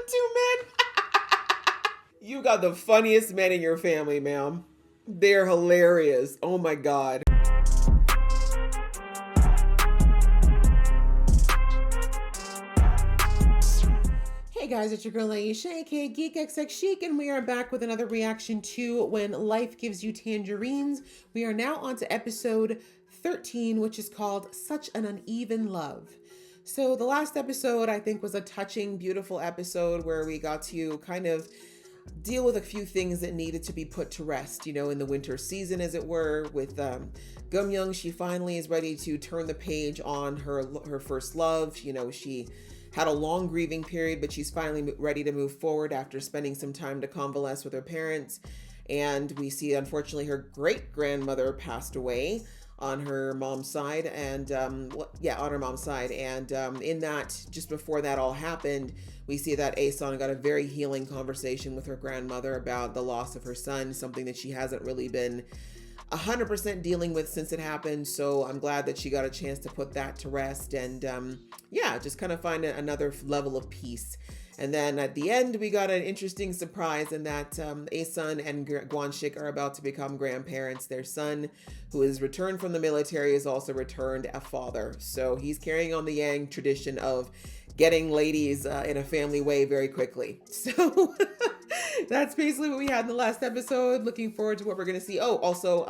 Two men. You got the funniest men in your family, ma'am. They're hilarious. Oh my God. Hey guys, it's your girl Aisha, aka Geek XX Chic, and we are back with another reaction to When Life Gives You Tangerines. We are now on to episode 13, which is called Such an Uneven Love. So the last episode, I think, was a touching, beautiful episode where we got to kind of deal with a few things that needed to be put to rest, you know, in the winter season, as it were, with Gumyoung. She finally is ready to turn the page on her first love. You know, she had a long grieving period, but she's finally ready to move forward after spending some time to convalesce with her parents. And we see, unfortunately, her great-grandmother passed away on her mom's side, and on her mom's side. And in that, just before that all happened, we see that Aeson got a very healing conversation with her grandmother about the loss of her son, something that she hasn't really been 100% dealing with since it happened. So I'm glad that she got a chance to put that to rest and just kind of find another level of peace. And then at the end, we got an interesting surprise in that Aeson and Gwanshik are about to become grandparents. Their son, who is returned from the military, is also returned a father. So he's carrying on the Yang tradition of getting ladies in a family way very quickly. So that's basically what we had in the last episode. Looking forward to what we're going to see. Oh, also,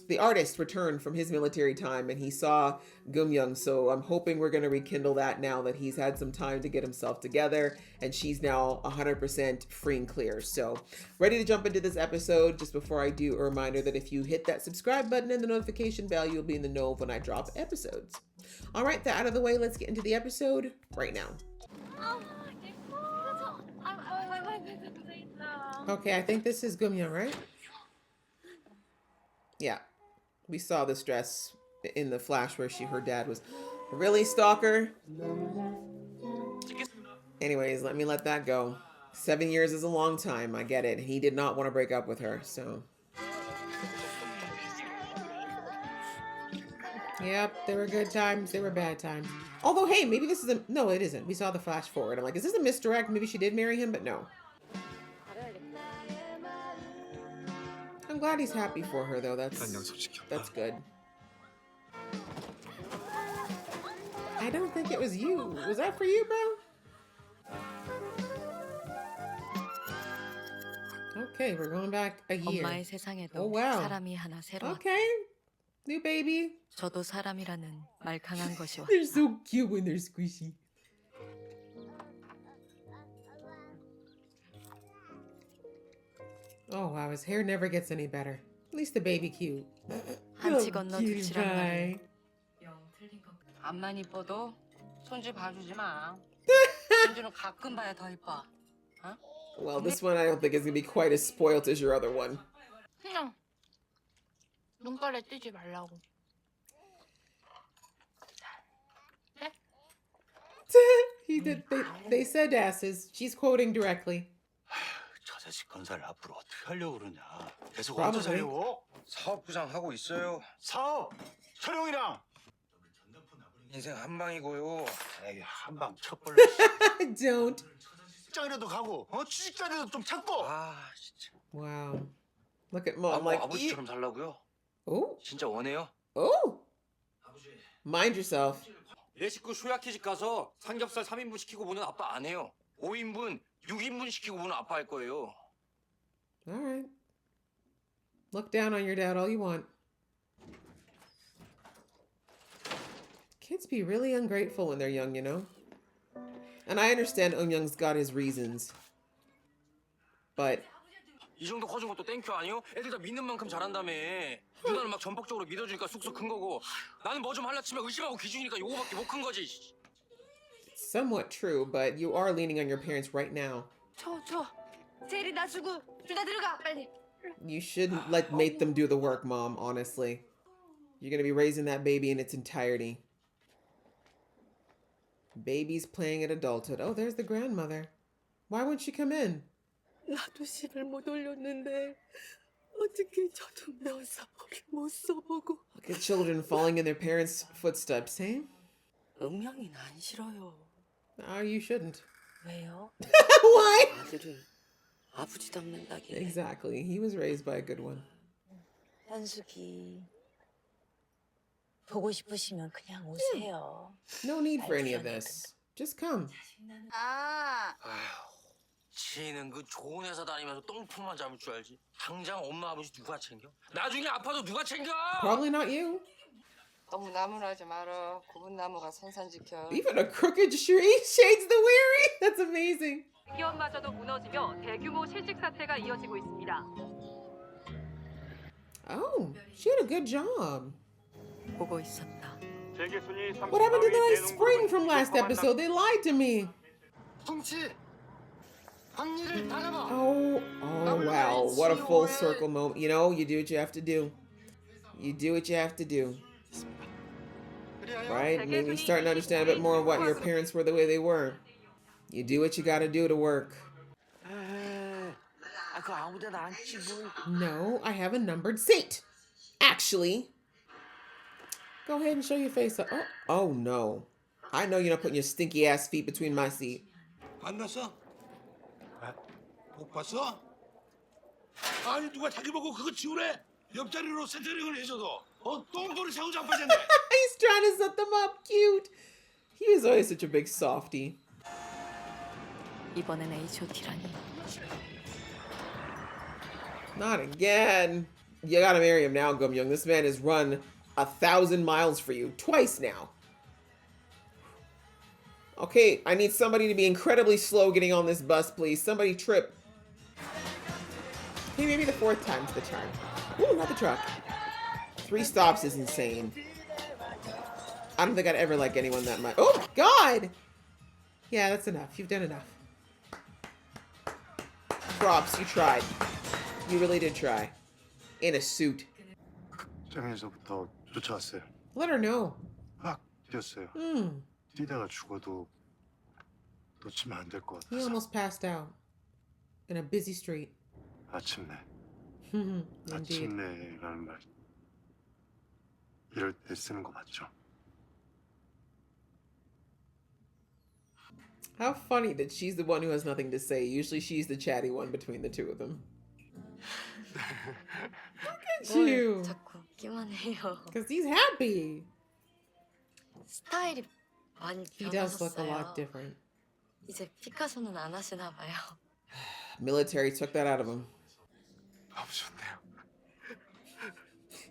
the artist returned from his military time and he saw Gumyoung. So I'm hoping we're going to rekindle that now that he's had some time to get himself together and she's now 100% free and clear. So ready to jump into this episode. Just before I do, a reminder that if you hit that subscribe button and the notification bell, you'll be in the know of when I drop episodes. All right, that out of the way, let's get into the episode right now. Okay, I think this is Gumyoung, right? Yeah. We saw this dress in the flash where her dad was really stalker. Anyways, let that go. 7 years is a long time. I get it. He did not want to break up with her, so. Yep, there were good times. There were bad times. Although, hey, maybe this is no, it isn't. We saw the flash forward. I'm like, is this a misdirect? Maybe she did marry him, but no. I'm glad he's happy for her, though. That's good. I don't think it was you. Was that for you, bro? Okay, we're going back a year. Oh, wow. Okay. New baby. 저도 사람이라는 말 강한 것이 왔다. They're so cute when they're squishy. Oh, wow. His hair never gets any better. At least the baby cute. 한치 건너 두치란 말이야. 앞만 이뻐도 손주 봐주지 마. 손주는 가끔 봐야 더 이뻐. 어? Well, this one I don't think is going to be quite as spoiled as your other one. 그냥 눈가래 뜨지 말라고. They said asses. She's quoting directly. 저 자식 건설 앞으로 어떻게 하려고 그러냐. 계속 혼자 살려고? 사업부장 하고 있어요. 사업! 철용이랑! 인생 한 방이고요. 에이, 한방 척벌. Don't. 직장이라도 가고, 취직 자리도 좀 찾고. 아, 진짜. Wow. Look at mom. Like, 아버지처럼 살라고요? Oh. 진짜 원해요? Oh. Mind yourself. 내 식구 소야키집 가서 삼겹살 3인분 시키고 보는 아빠 안 해요. 5인분, 6인분 시키고 보는 아빠 할 거예요. All right. Look down on your dad all you want. Kids be really ungrateful when they're young, you know? And I understand Eunyoung's got his reasons. But 이 정도 커진 것도 땡큐 아니요? 애들 다 믿는 만큼 잘한다며. 누나는 막 전폭적으로 믿어주니까 쑥쑥 큰 거고 나는 뭐 좀 할라 치면 의심하고 기죽이니까 요거밖에 못 큰 거지. it's somewhat true, but you are leaning on your parents right now. 저 제리 나 주고 둘 다 들어가 빨리. You shouldn't make them do the work, Mom, honestly. You're going to be raising that baby in its entirety. Baby's playing at adulthood. Oh, there's the grandmother. Why won't she come in? 나도 집을 못 올렸는데 어떻게 저도 면사포를 못 써보고. Look at children falling in their parents' footsteps, eh? 음양이는 안 싫어요. Oh, you shouldn't. 왜요? Why? 아들은 아버지 닮는다길래. Exactly. He was raised by a good one. 현숙이 보고 싶으시면 그냥 오세요. No need for any of this. Just come. 아, 아휴, 지는 그 좋은 회사 다니면서 똥품만 잡을 줄 알지. 당장 엄마 아버지 누가 챙겨? 나중에 아파도 누가 챙겨? Probably not you. 너무 나무라지 마라. 굽은 나무가 산산지켜. Even a crooked tree shades the weary. That's amazing. 기업마저도 무너지며 대규모 실직 사태가 이어지고 있습니다. Oh, she had a good job. 보고 있었다. What happened to the nice spring from last episode? They lied to me. 뭉치, 황리를 따라봐. Oh wow. What a full circle moment. You know, you do what you have to do. You do what you have to do. Right? Maybe you starting to understand a bit more of what your parents were the way they were. You do what you gotta do to work. 그 아무데나 앉히고. No, I have a numbered seat. Actually, go ahead and show your face. Oh no. I know you're not putting your stinky ass feet between my seat. 만났어? 못 봤어? 아니 누가 자기 보고 그거 지우래? 옆자리로 세트링을 해줘도 똥돌이 새우 잡아졌네. He's trying to set them up. Cute. He was always such a big softie. 이번엔 H.O.T라니. Not again. You gotta marry him now, Gum-young. This man has run 1,000 miles for you. Twice now. Okay, I need somebody to be incredibly slow getting on this bus, please. Somebody trip. Okay, maybe the 4th time's the charm. Ooh, not the truck. 3 stops is insane. I don't think I'd ever like anyone that much. Oh, God! Yeah, that's enough. You've done enough. Props, you tried. You really did try. In a suit. 극장에서부터 쫓아왔어요. Let her know. 막 뛰었어요. 뛰다가 죽어도 놓치면 안 될 것 He 같아서. almost passed out. In a busy street. 아침내. Indeed. 아침내라는 말. 이럴 때 쓰는 거 맞죠? How funny that she's the one who has nothing to say. Usually she's the chatty one between the two of them. Look at you. 자꾸 웃기만 해요. Because he's happy. 스타일이 많이 He does look a 변하셨어요. lot different. 이제 피카소는 안 하시나 봐요. Military took that out of him. 너무 좋네요.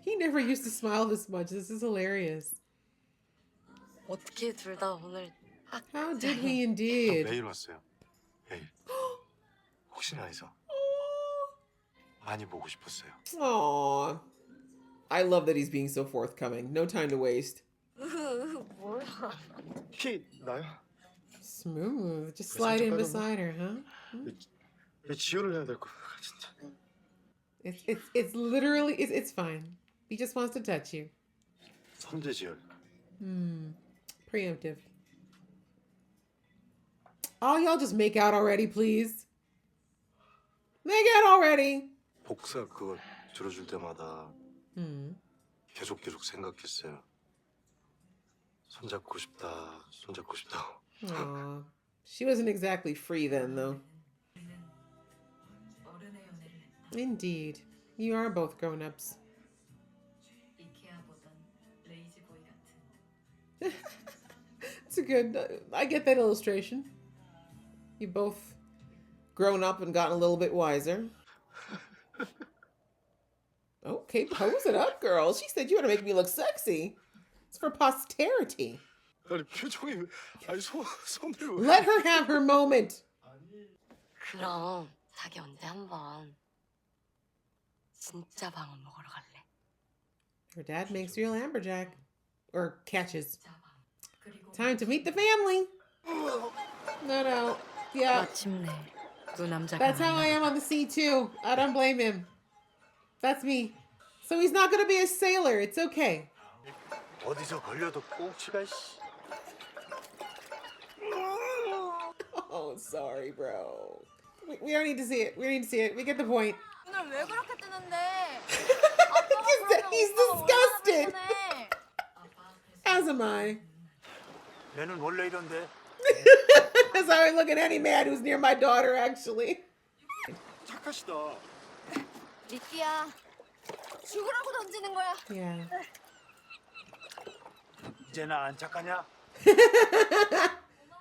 He never used to smile this much. This is hilarious. 어떻게 둘 다 오늘 How did we indeed? 매일 왔어요. 매일. 혹시나 해서 많이 보고 싶었어요. Aww. I love that he's being so forthcoming. No time to waste. 뭐야? 키 나요? Smooth. Just slide in beside her, huh? 지혈을 해야 될 것 같은데. It's literally it's fine. He just wants to touch you. 선제 지혈. Preemptive. Oh, y'all just make out already, please. Make out already. 복사 그거 들어줄 때마다 계속 생각했어요. 손잡고 싶다, 손잡고 싶다. Aw. She wasn't exactly free then, though. Indeed. You are both grown-ups. It's a good... I get that illustration. You both grown up and gotten a little bit wiser. Okay, pose it up, girl. She said you want to make me look sexy. It's for posterity. 아니 표정이 아니 손을 왜? Let her have her moment. 그럼 자기 언제 한번 진짜 방어 먹으러 갈래? Her dad makes real amberjack. Or catches. Time to meet the family. No. Yeah. 마침내 두 남자가 That's how I am on the sea too. I don't blame him. That's me. So he's not gonna be a sailor. It's okay. 어디서 걸려도 꽁치가 씨. Oh, sorry, bro. We don't need to see it. We don't need to see it. We get the point. 오늘 왜 그렇게 뜨는데? He's disgusted. As am I. 얘는 원래 이런데. That's how I look at any man who's near my daughter, actually. 착하시다. 리띠야, 죽으라고 던지는 거야. Yeah. 이제 나 안 착하냐?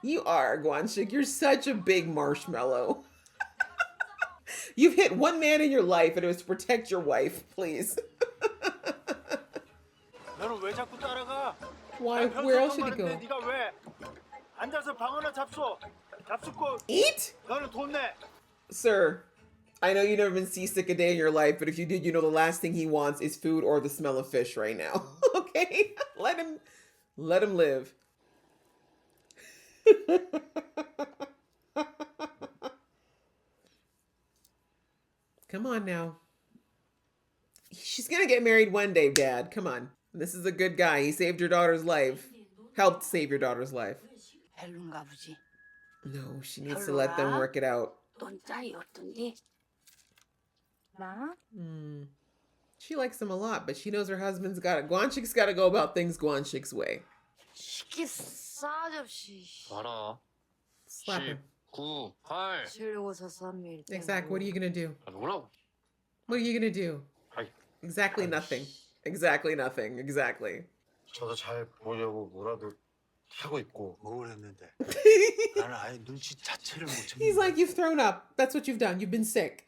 You are, Guanxik. You're such a big marshmallow. You've hit one man in your life, and it was to protect your wife, please. 너는 왜 자꾸 따라가? Why? Where else should he go? 네가 왜? 앉아서 방어나 잡숴. 잡숫고 Eat? 너는 돈 내. Sir, I know you've never been seasick a day in your life, but if you did, you know the last thing he wants is food or the smell of fish right now. Okay? Let him live. Come on now. She's gonna get married one day, Dad. Come on. This is a good guy. He saved your daughter's life. Helped save your daughter's life. 별론가 보지. No, she needs to let them work it out. 넌 짤이 어떤디? 나? She likes him a lot, but she knows her husband's got it. Guanxik's got to go about things Guanxik's way. 시키 싸접시. 알아. Slap him. 9, 8. 7, 5, 4, 3, 2, 1. Exact. What are you gonna do? 뭐라고? What are you gonna do? 아이, Exactly nothing. Exactly nothing. Exactly. 저도 잘 보려고 뭐라도 하고 있고 뭘 했는데 나는 아예 눈치 자체를 못 채는 He's like, you've thrown up. That's what you've done. You've been sick.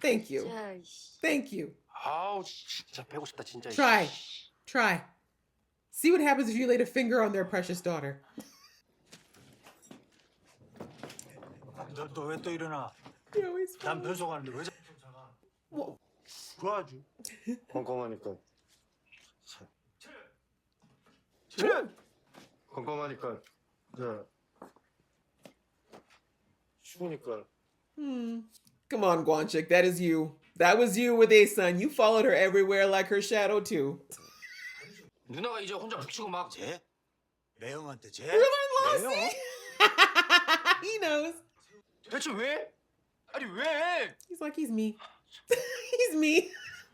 Thank you. Thank you. 아우 진짜 배고 싶다 진짜. Try. Try. See what happens if you laid a finger on their precious daughter. 너 왜 또 일어나? You always 난 변소 가는데 왜 자꾸 쫓아가? Whoa. 도와줘. 컴컴하니까. 컴컴하니까. 자. 추우니까. Come on, Guanxik. That is you. That was you with A-Sun. You followed her everywhere like her shadow, too. 누나가 이제 혼자 붙이고 막. 쟤? 매형한테 쟤? Brother-in-law, 매형? see? He knows. 대체 왜? 아니 왜? He's like, he's me. He's me.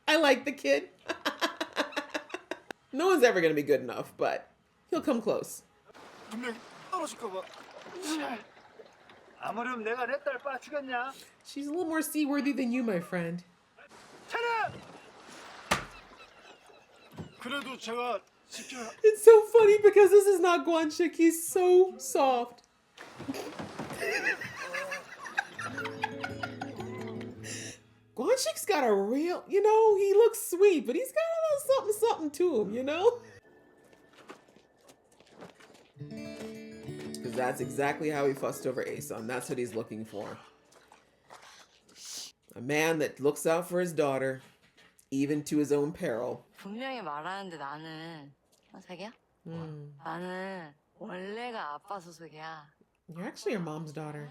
I like the kid. No one's ever going to be good enough, but he'll come close. 분명히 떨어질까 봐. 아무렴 내가 내 딸 빠주겠냐? She's a little more seaworthy than you, my friend. 차렷! 그래도 제가 지켜. It's so funny because this is not Guanxik. He's so soft. Guanxik's got a real, he looks sweet, but he's got a little something to him, Because that's exactly how he fussed over A-Sun. That's what he's looking for. A man that looks out for his daughter, even to his own peril. 분명히 말하는데 나는 자기야? 나는 원래가 아빠 소속이야. You're actually your mom's daughter.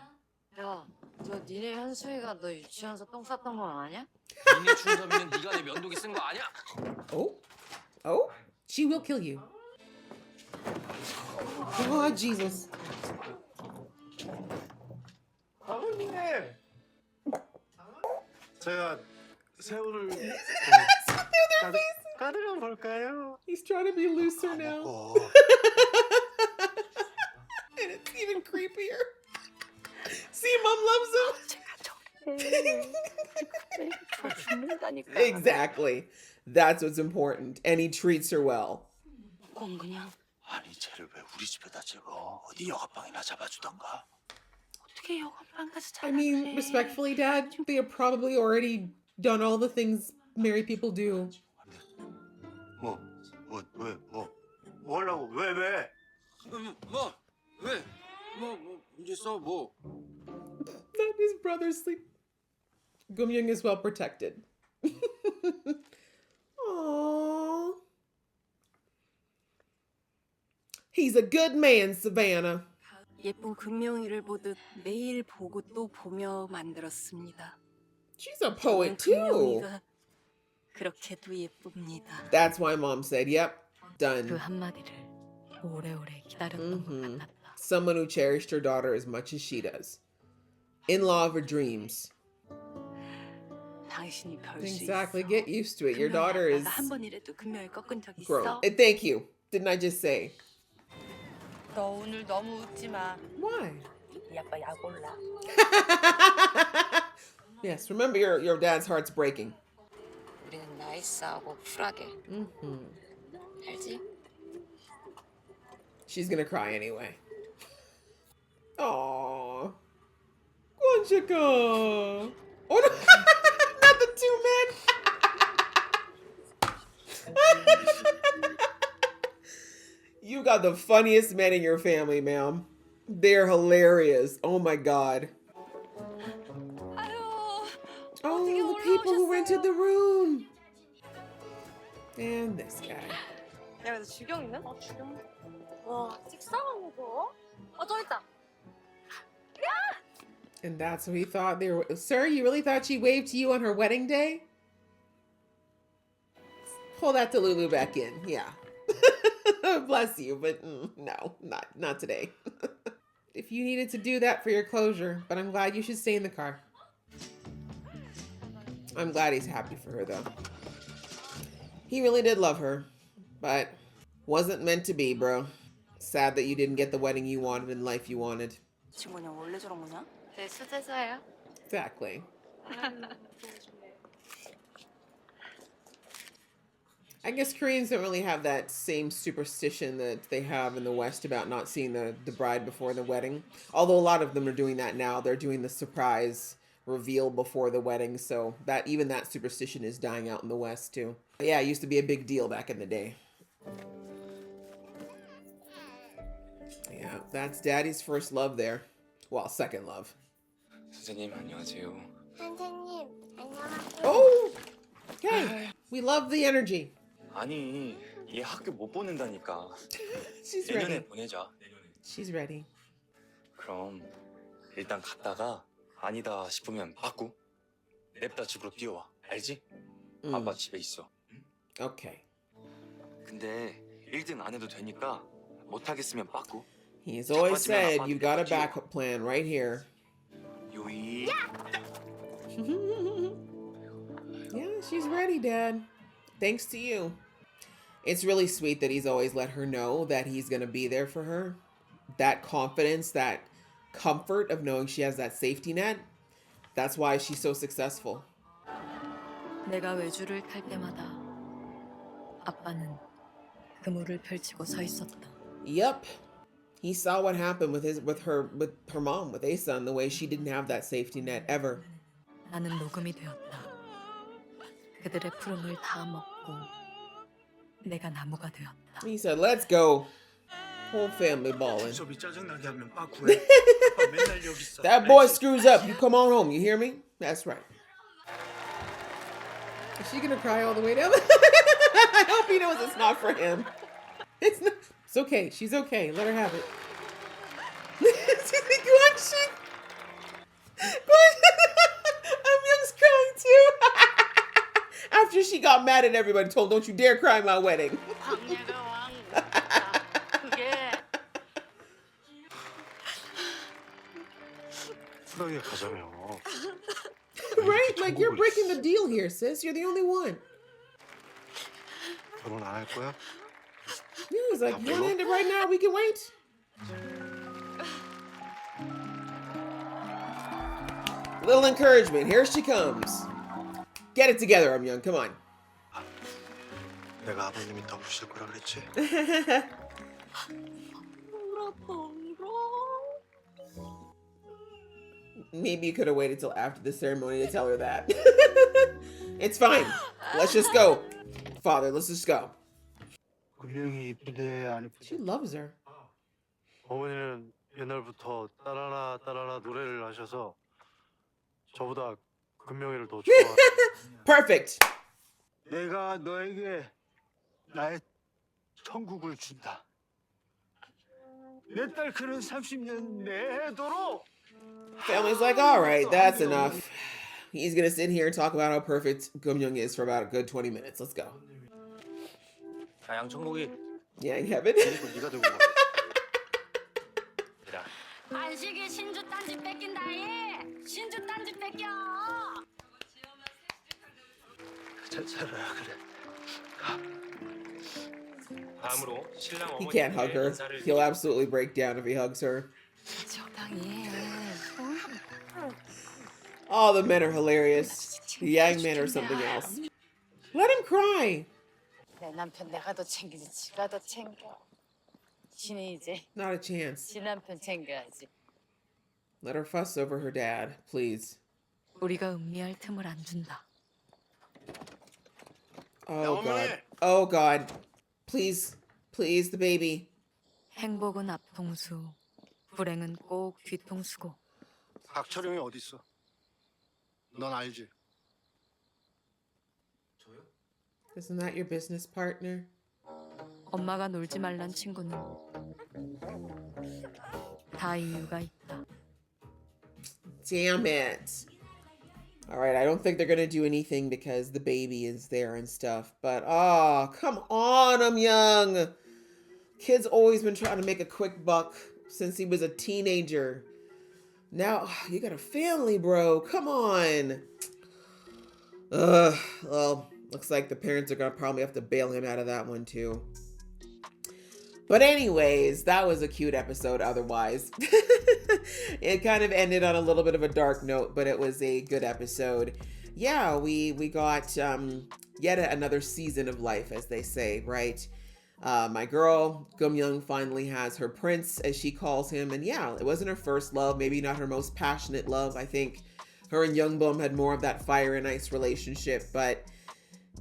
야, 저 니네 현수이가 너 유치원에서 똥 쌌던 거 아니야? 니네 준섭이는 네가 내 면도기 쓴 거 아니야? Oh, she will kill you. Oh, Jesus. 아버님! 제가 새우를 까드려 볼까요? He's trying to be looser now. 먹어. And it's even creepier. See, mom loves him. Exactly. That's what's important. And he treats her well. 그건 그냥 아니 쟤를 왜 우리 집에다 집어? 어디 여가방이나 잡아주던가. 어떻게 여관방 가서 I mean, respectfully, Dad, they have probably already done all the things married people do. 뭐 하려고? 왜? 뭐? 왜? 이제 써 뭐? Let his brother sleep. Gumyoung is well protected. Aww. He's a good man, Savannah. 예쁜 금명이를 보듯 매일 보고 또 보며 만들었습니다. She's a poet too. 금명이가 그렇게도 예쁩니다. That's why mom said, yep, 그 done. 한마디를 오래오래 기다렸던 것 같았다. Someone who cherished her daughter as much as she does. In-law of her dreams. 당신이 별 수 있어. Exactly. Get used to it. Your daughter is 한 번이라도 금명이 꺾은 적 grown. 있어? Thank you. Didn't I just say? 너 오늘 너무 웃지 마. Why? 이 아빠 약 올라. Yes, remember your dad's heart's breaking. 우리는 나이스하고 쿨하게. Mm-hmm. 알지? She's gonna cry anyway. Aww. Guanchika. Oh no, not the two men. You got the funniest men in your family, ma'am. They're hilarious. Oh my god. 아유, Oh, 어떻게 the people who 올라오셨어요? rented the room. And this guy. 야, 근데 주경이는? 주경. 와, 식상한 거. 저 있다. And that's what he thought they were. Sir, you really thought she waved to you on her wedding day? Pull that Delulu back in. Yeah. Bless you, but no, not today. If you needed to do that for your closure, but I'm glad you should stay in the car. I'm glad he's happy for her, though. He really did love her, but wasn't meant to be, bro. Sad that you didn't get the wedding you wanted and life you wanted. 친구냐 원래 저런 거냐? 내 수제자야. Exactly. I guess Koreans don't really have that same superstition that they have in the West about not seeing the bride before the wedding. Although a lot of them are doing that now. They're doing the surprise reveal before the wedding. So that even that superstition is dying out in the West too. But yeah, it used to be a big deal back in the day. Yeah, that's Daddy's first love there. Well, second love. 선생님 안녕하세요. 선생님, 안녕하세요. Oh! Okay. We love the energy. 아니 얘 학교 못 보낸다니까. She's 내년에 ready. 보내자. 내년에. She's ready. 그럼 일단 갔다가 아니다 싶으면 받고 냅다 집으로 뛰어와. 알지? 아빠 집에 있어. 응? Okay. 근데 1등 안 해도 되니까 못 하겠으면 받고. He's always said you've got a backup plan right here. 요이. Yeah, she's ready, Dad. Thanks to you. It's really sweet that he's always let her know that he's going to be there for her. That confidence, that comfort of knowing she has that safety net. That's why she's so successful. 내가 외주를 탈 때마다 아빠는 그물을 펼치고 서 있었다. Yep. He saw what happened with her mom, with Asa, and the way she didn't have that safety net ever. 나는 녹음이 되었다. 그들의 푸름을 다 먹고 내가 나무가 되었다. He said, let's go. Whole family balling. 수업이 짜증나게 하면 빠꾸해. 아빠 맨날 여기 있어. That boy screws up. You come on home. You hear me? That's right. Is she gonna cry all the way down? I hope he knows it's not for him. It's not. It's okay. She's okay. Let her have it. I'm Young's crying too. After she got mad at everybody, told, "Don't you dare cry at my wedding." 광야가 왕. 그게 쿨하게 가자며. Right? Like you're breaking the deal here, sis. You're the only one. 결혼 안 할 거야? Yeah, he's like, you want to end it right now? We can wait. Little encouragement. Here she comes. Get it together, I'm young. Come on. 내가 아버님이 더 우실 거라 그랬지? Maybe you could have waited till after the ceremony to tell her that. It's fine. Let's just go. Father, let's just go. 금명이 이쁜데 안 She 이쁜데? loves her. 어머니는 옛날부터 따라라 따라라 노래를 하셔서 저보다 금명이를 더 좋아해요. Perfect. 내가 너에게 나의 천국을 준다. 내 딸 그는 30년 내도록. Family's like, all right, that's enough. He's going to sit here and talk about how perfect Gumyoung is for about a good 20 minutes. Let's go. 야 양천국이. Yeah, in heaven. 이거 네가 들고 가. 야. 안식이 신주 딴지 뺏긴다 이. 신주 딴지 뺏겨. 잘 살아라 그래. 다음으로 신랑 He can't hug 어머님께 her. 인사를 He'll absolutely break down if he hugs her. 적당히 해. All the men are hilarious. The Yang men are something else. Let him cry. 내 남편 내가 더 챙기지 지가 더 챙겨. 지는 이제 Not a chance. 지 남편 챙겨야지. Let her fuss over her dad, please. 우리가 음미할 틈을 안 준다. Oh God. Oh God. Please. Please, the baby. 행복은 앞통수, 불행은 꼭 뒤통수고. 박철영이 어디 있어? 넌 알지? Isn't that your business partner? 엄마가 놀지 말란 친구는 다 이유가 있다. Damn it. All right, I don't think they're going to do anything because the baby is there and stuff. But, oh, come on, I'm young. Kid's always been trying to make a quick buck since he was a teenager. Now, you got a family, bro. Come on. Well, looks like the parents are going to probably have to bail him out of that one, too. But anyways, that was a cute episode otherwise. It kind of ended on a little bit of a dark note, but it was a good episode. Yeah, we got yet another season of life, as they say, right? My girl, Gum Young, finally has her prince, as she calls him. And yeah, it wasn't her first love, maybe not her most passionate love. I think her and Young Bum had more of that fire and ice relationship. But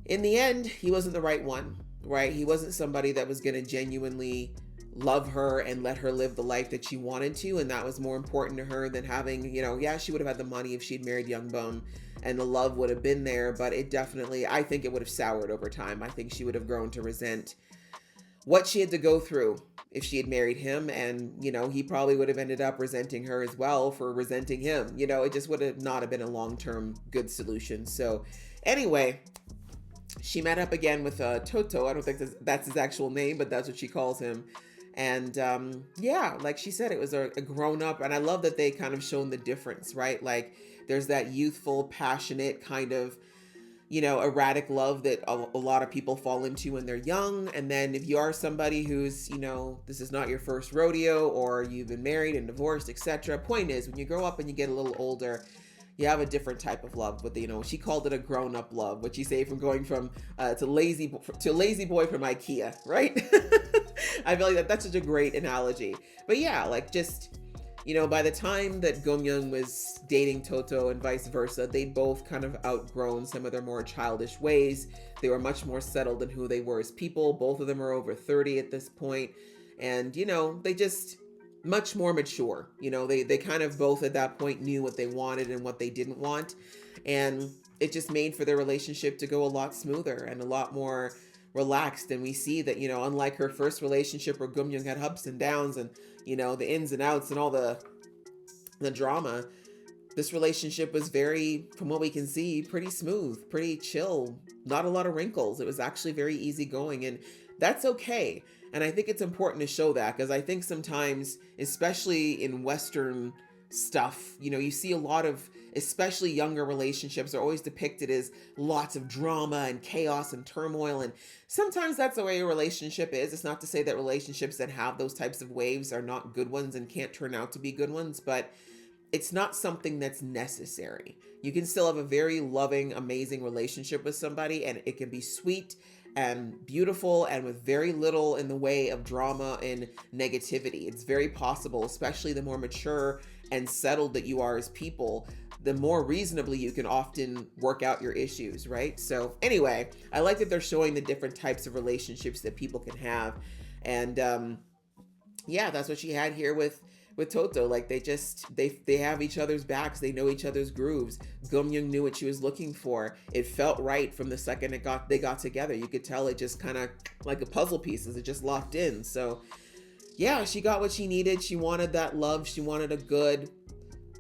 in the end, he wasn't the right one. Right? He wasn't somebody that was going to genuinely love her and let her live the life that she wanted to. And that was more important to her than having, you know, yeah, she would have had the money if she'd married Young Bum and the love would have been there. But it definitely, I think it would have soured over time. I think she would have grown to resent what she had to go through if she had married him. And, you know, he probably would have ended up resenting her as well for resenting him. You know, it just would have not have been a long-term good solution. So anyway, she met up again with Toto. I don't think that's his actual name, but that's what she calls him. And yeah, like she said, it was a grown-up. And I love that they kind of shown the difference, right? Like there's that youthful, passionate kind of, you know, erratic love that a lot of people fall into when they're young. And then if you are somebody who's, you know, this is not your first rodeo or you've been married and divorced, etc. Point is, when you grow up and you get a little older, you have a different type of love. But, you know, she called it a grown-up love, what you say from going from to lazy boy from IKEA, right? I feel like that's such a great analogy. But yeah, like just, you know, by the time that Gomyoung was dating Toto and vice versa, they'd both kind of outgrown some of their more childish ways. They were much more settled in who they were as people. Both of them are over 30 at this point. And, you know, they just much more mature. You know, they kind of both at that point knew what they wanted and what they didn't want. And it just made for their relationship to go a lot smoother and a lot more relaxed. And we see that, you know, unlike her first relationship where Gumyoung had ups and downs and, you know, the ins and outs and all the drama, this relationship was very, from what we can see, pretty smooth, pretty chill, not a lot of wrinkles. It was actually very easygoing, and that's okay. And I think it's important to show that, because I think sometimes, especially in Western stuff, you know, you see a lot of, especially younger relationships are always depicted as lots of drama and chaos and turmoil. And sometimes that's the way a relationship is. It's not to say that relationships that have those types of waves are not good ones and can't turn out to be good ones, but it's not something that's necessary. You can still have a very loving, amazing relationship with somebody, and it can be sweet and beautiful and with very little in the way of drama and negativity. It's very possible, especially the more mature and settled that you are as people, the more reasonably you can often work out your issues, right? So anyway, I like that they're showing the different types of relationships that people can have. And yeah, that's what she had here with Toto. Like they have each other's backs. They know each other's grooves. Gumyoung knew what she was looking for. It felt right from the second they got together. You could tell it just kind of like a puzzle pieces. It just locked in. So yeah, she got what she needed. She wanted that love. She wanted a good,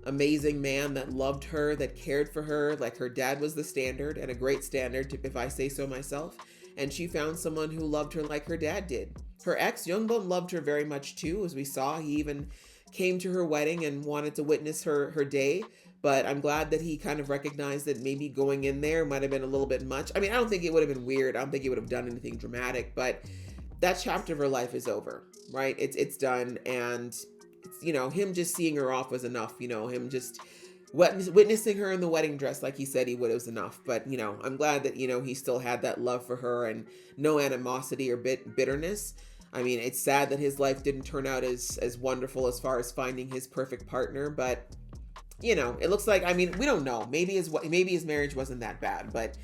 amazing man that loved her, that cared for her. Like her dad was the standard, and a great standard, if I say so myself. And she found someone who loved her like her dad did. Her ex, Youngbum, loved her very much too. As we saw, he even came to her wedding and wanted to witness her day. But I'm glad that he kind of recognized that maybe going in there might have been a little bit much. I mean, I don't think it would have been weird. I don't think he would have done anything dramatic, but that chapter of her life is over, right? It's done, and it's, him just seeing her off was enough. Him just witnessing her in the wedding dress like he said he would was enough. But I'm glad that he still had that love for her and no animosity or bitterness. I mean, it's sad that his life didn't turn out as wonderful as far as finding his perfect partner, but it looks like, I mean, we don't know. Maybe his marriage wasn't that bad, but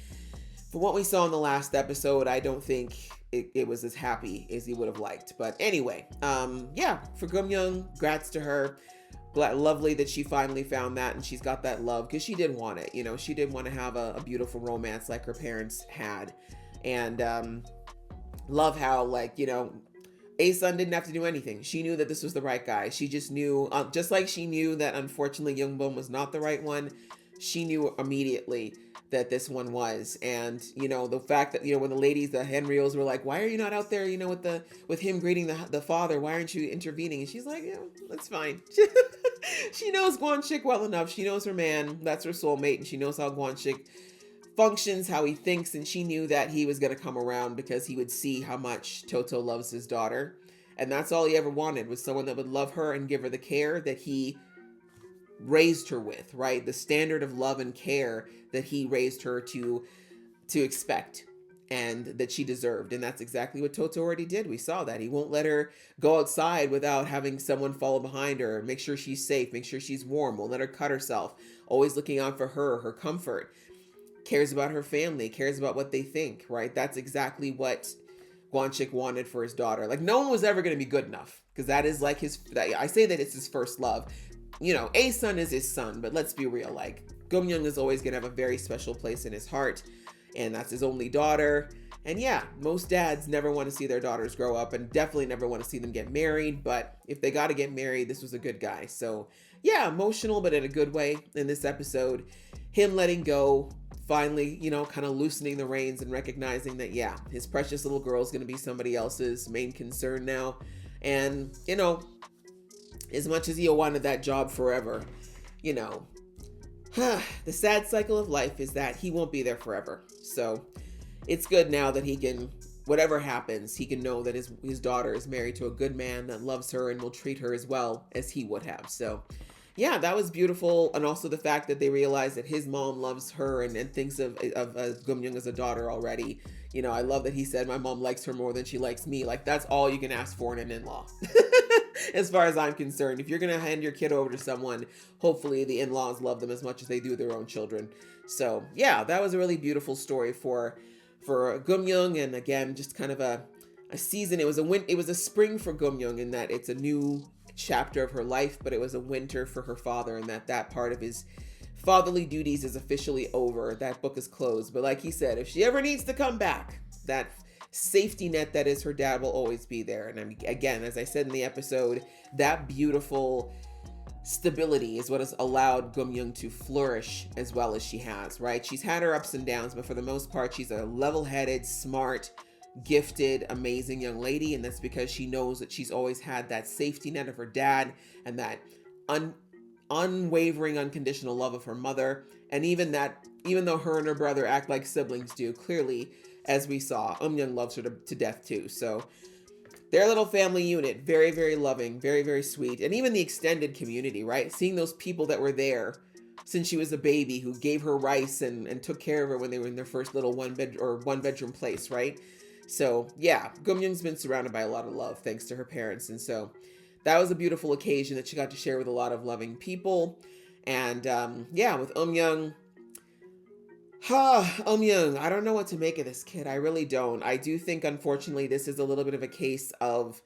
from what we saw in the last episode, I don't think it was as happy as he would have liked. But anyway, yeah, for Gumyoung, congrats to her. Lovely that she finally found that and she's got that love, because she did want it. She did want to have a beautiful romance like her parents had. And love how, like, A-sun didn't have to do anything. She knew that this was the right guy. She just knew, just like she knew that unfortunately Youngbum was not the right one, she knew immediately that this one was. And the fact that when the ladies, the Henrios, were like, why are you not out there with him greeting the father, why aren't you intervening? And she's like, yeah, that's fine. She knows Guan-shik well enough. She knows her man, that's her soulmate, and she knows how Guan-shik functions, how he thinks, and she knew that he was going to come around because he would see how much Toto loves his daughter. And that's all he ever wanted, was someone that would love her and give her the care that he raised her with, right? The standard of love and care that he raised her to expect and that she deserved. And that's exactly what Toto already did. We saw that. He won't let her go outside without having someone follow behind her, make sure she's safe, make sure she's warm, won't let her cut herself, always looking out for her comfort, cares about her family, cares about what they think, right? That's exactly what Guan-shik wanted for his daughter. Like, no one was ever going to be good enough, because that is like I say that it's his first love. A-sun is his son, but let's be real, like, Gumyoung is always going to have a very special place in his heart, and that's his only daughter. And yeah, most dads never want to see their daughters grow up, and definitely never want to see them get married, but if they got to get married, this was a good guy. So yeah, emotional, but in a good way in this episode. Him letting go, finally, kind of loosening the reins and recognizing that, yeah, his precious little girl is going to be somebody else's main concern now. And, as much as he wanted that job forever, the sad cycle of life is that he won't be there forever. So it's good now that he can, whatever happens, he can know that his daughter is married to a good man that loves her and will treat her as well as he would have. So yeah, that was beautiful. And also the fact that they realized that his mom loves her and thinks of Gumyoung as a daughter already. I love that he said, my mom likes her more than she likes me. Like, that's all you can ask for in an in-law. As far as I'm concerned, if you're going to hand your kid over to someone, hopefully the in-laws love them as much as they do their own children. So yeah, that was a really beautiful story for Gumyoung. And again, just kind of a season. It was a spring for Gumyoung in that it's a new chapter of her life, but it was a winter for her father, and that part of his fatherly duties is officially over. That book is closed. But like he said, if she ever needs to come back, that safety net that is her dad will always be there. And again, as I said in the episode, that beautiful stability is what has allowed Gumyoung to flourish as well as she has, right? She's had her ups and downs, but for the most part, she's a level-headed, smart, gifted, amazing young lady. And that's because she knows that she's always had that safety net of her dad and that unwavering, unconditional love of her mother. And even though her and her brother act like siblings do, clearly, as we saw, Eumyoung loves her to death too. So their little family unit, very, very loving, very, very sweet. And even the extended community, right? Seeing those people that were there since she was a baby, who gave her rice and took care of her when they were in their first little one bedroom place, right? So yeah, Gumyoung's been surrounded by a lot of love thanks to her parents. And so that was a beautiful occasion that she got to share with a lot of loving people. And yeah, with Eumyoung, Eumyoung, I don't know what to make of this kid. I really don't. I do think, unfortunately, this is a little bit of a case of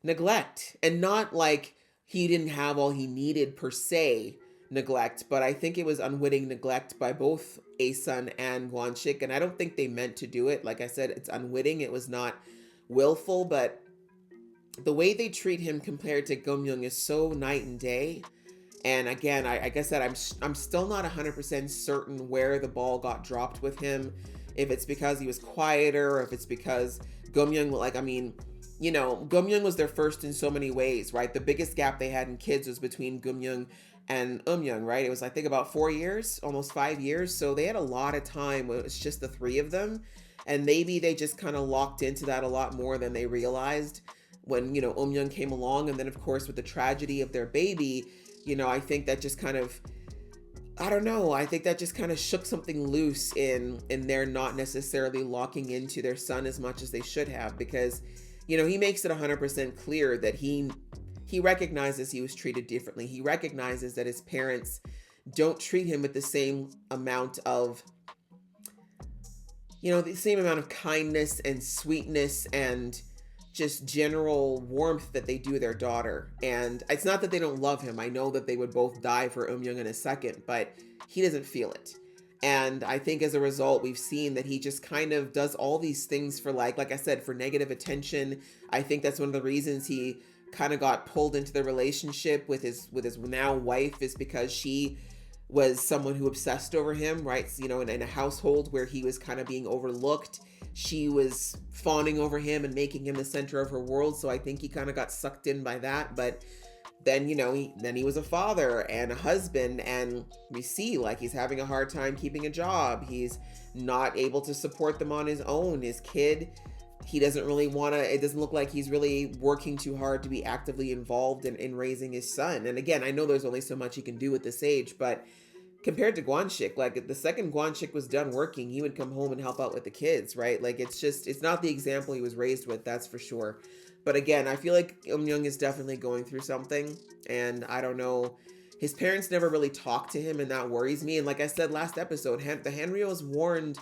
neglect, and not like he didn't have all he needed per se neglect, but I think it was unwitting neglect by both A-sun and Guan-shik, and I don't think they meant to do it. Like I said, it's unwitting. It was not willful, but the way they treat him compared to Gumyoung is so night and day. And again, like I said, I'm still not 100% certain where the ball got dropped with him. If it's because he was quieter, or if it's because Gumyoung, Gumyoung was their first in so many ways, right? The biggest gap they had in kids was between Gumyoung and Eumyoung, right? It was, I think, about 4 years, almost 5 years. So they had a lot of time. It was just the three of them. And maybe they just kind of locked into that a lot more than they realized when, Young came along. And then, of course, with the tragedy of their baby, I think that just kind of, I don't know. I think that just kind of shook something loose in their not necessarily locking into their son as much as they should have, because, he makes it 100% clear that he recognizes he was treated differently. He recognizes that his parents don't treat him with the same amount of, the same amount of kindness and sweetness and just general warmth that they do their daughter. And it's not that they don't love him. I know that they would both die for Young in a second, but he doesn't feel it. And I think as a result, we've seen that he just kind of does all these things for like I said, for negative attention. I think that's one of the reasons he kind of got pulled into the relationship with his now wife, is because she was someone who obsessed over him, right? So, in a household where he was kind of being overlooked, she was fawning over him and making him the center of her world. So I think he kind of got sucked in by that. But then, he was a father and a husband, and we see like he's having a hard time keeping a job. He's not able to support them on his own. His kid, he doesn't really want to, it doesn't look like he's really working too hard to be actively involved in raising his son. And again, I know there's only so much he can do at this age, but compared to Guanxik, like the second Guanxik was done working, he would come home and help out with the kids, right? Like it's not the example he was raised with, that's for sure. But again, I feel like Young is definitely going through something, and I don't know. His parents never really talked to him, and that worries me. And like I said last episode, the Hanryos warned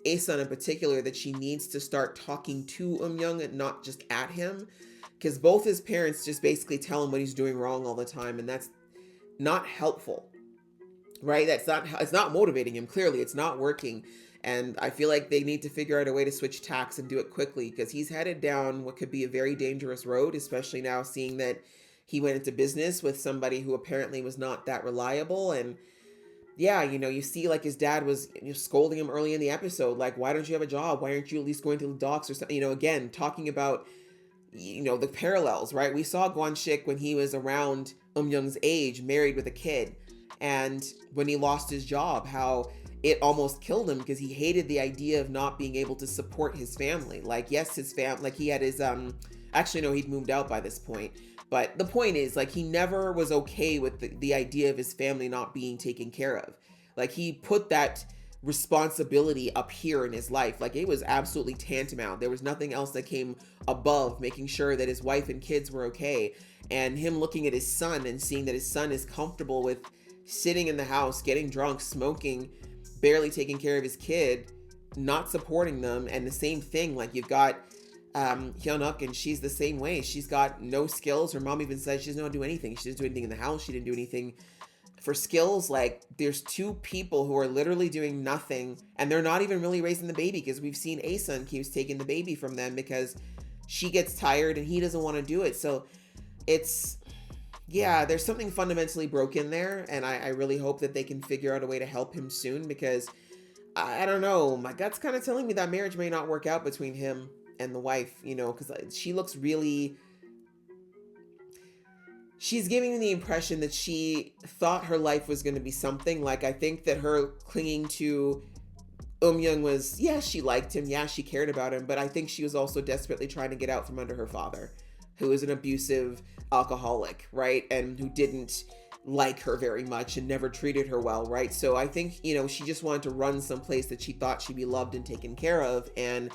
Asun in particular that she needs to start talking to Young and not just at him, because both his parents just basically tell him what he's doing wrong all the time, and that's not helpful, right? It's not motivating him. Clearly, it's not working. And I feel like they need to figure out a way to switch tacks and do it quickly, because he's headed down what could be a very dangerous road, especially now seeing that he went into business with somebody who apparently was not that reliable. And yeah, you see like his dad was scolding him early in the episode, like, why don't you have a job? Why aren't you at least going to the docks or something? Again, talking about, the parallels, right? We saw Guanxik when he was around Young's age, married with a kid. And when he lost his job, how it almost killed him because he hated the idea of not being able to support his family. Like, yes, his family, like he had his, actually, no, he'd moved out by this point. But the point is, like, he never was okay with the idea of his family not being taken care of. Like, he put that responsibility up here in his life. Like, it was absolutely tantamount. There was nothing else that came above making sure that his wife and kids were okay. And him looking at his son and seeing that his son is comfortable with sitting in the house, getting drunk, smoking, barely taking care of his kid, not supporting them. And the same thing, like, you've got Hyunuk, and she's the same way. She's got no skills. Her mom even says she doesn't know how to do anything. She doesn't do anything in the house. She didn't do anything for skills. Like, there's two people who are literally doing nothing, and they're not even really raising the baby, because we've seen Asun keeps taking the baby from them because she gets tired and he doesn't want to do it. So yeah, there's something fundamentally broken there, and I really hope that they can figure out a way to help him soon, because I don't know, my gut's kind of telling me that marriage may not work out between him and the wife, because she looks really, she's giving me the impression that she thought her life was going to be something. Like, I think that her clinging to Young was, yeah, she liked him, yeah, she cared about him, but I think she was also desperately trying to get out from under her father, who is an abusive alcoholic, right? And who didn't like her very much and never treated her well, right? So I think, she just wanted to run someplace that she thought she'd be loved and taken care of. And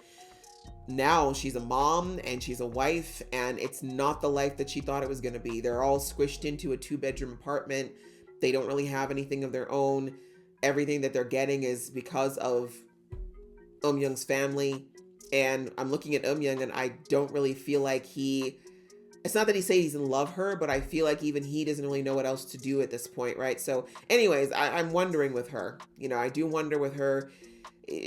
now she's a mom and she's a wife, and it's not the life that she thought it was going to be. They're all squished into a 2-bedroom apartment. They don't really have anything of their own. Everything that they're getting is because of Young's family. And I'm looking at Young, and I don't really feel like it's not that he says he's in love her, but I feel like even he doesn't really know what else to do at this point, right? So anyways, I'm wondering with her. I do wonder with her.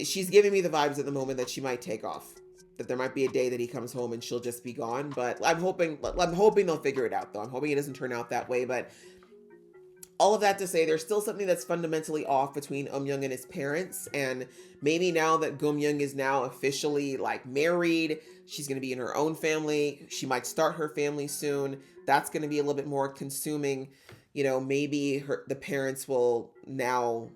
She's giving me the vibes at the moment that she might take off. That there might be a day that he comes home and she'll just be gone. But I'm hoping they'll figure it out, though. I'm hoping it doesn't turn out that way. But all of that to say, there's still something that's fundamentally off between Young and his parents. And maybe now that Young is now officially like married, she's going to be in her own family. She might start her family soon. That's going to be a little bit more consuming. Maybe the parents will now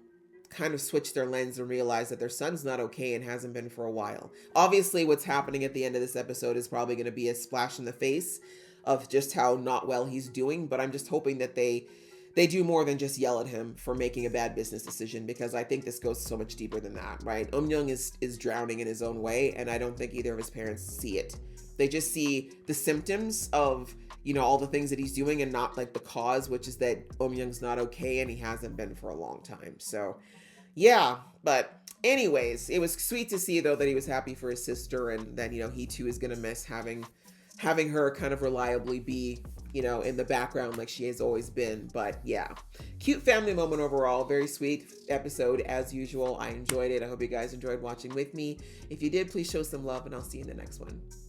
kind of switch their lens and realize that their son's not okay and hasn't been for a while. Obviously, what's happening at the end of this episode is probably going to be a splash in the face of just how not well he's doing, but I'm just hoping that they do more than just yell at him for making a bad business decision, because I think this goes so much deeper than that, right? Young is drowning in his own way, and I don't think either of his parents see it. They just see the symptoms of, you know, all the things that he's doing and not like the cause, which is that Young's not okay and he hasn't been for a long time. So yeah, but anyways, it was sweet to see though that he was happy for his sister, and then, you know, he too is gonna miss having her kind of reliably be, you know, in the background like she has always been. But yeah, cute family moment overall. Very sweet episode as usual. I enjoyed it. I hope you guys enjoyed watching with me. If you did, please show some love, and I'll see you in the next one.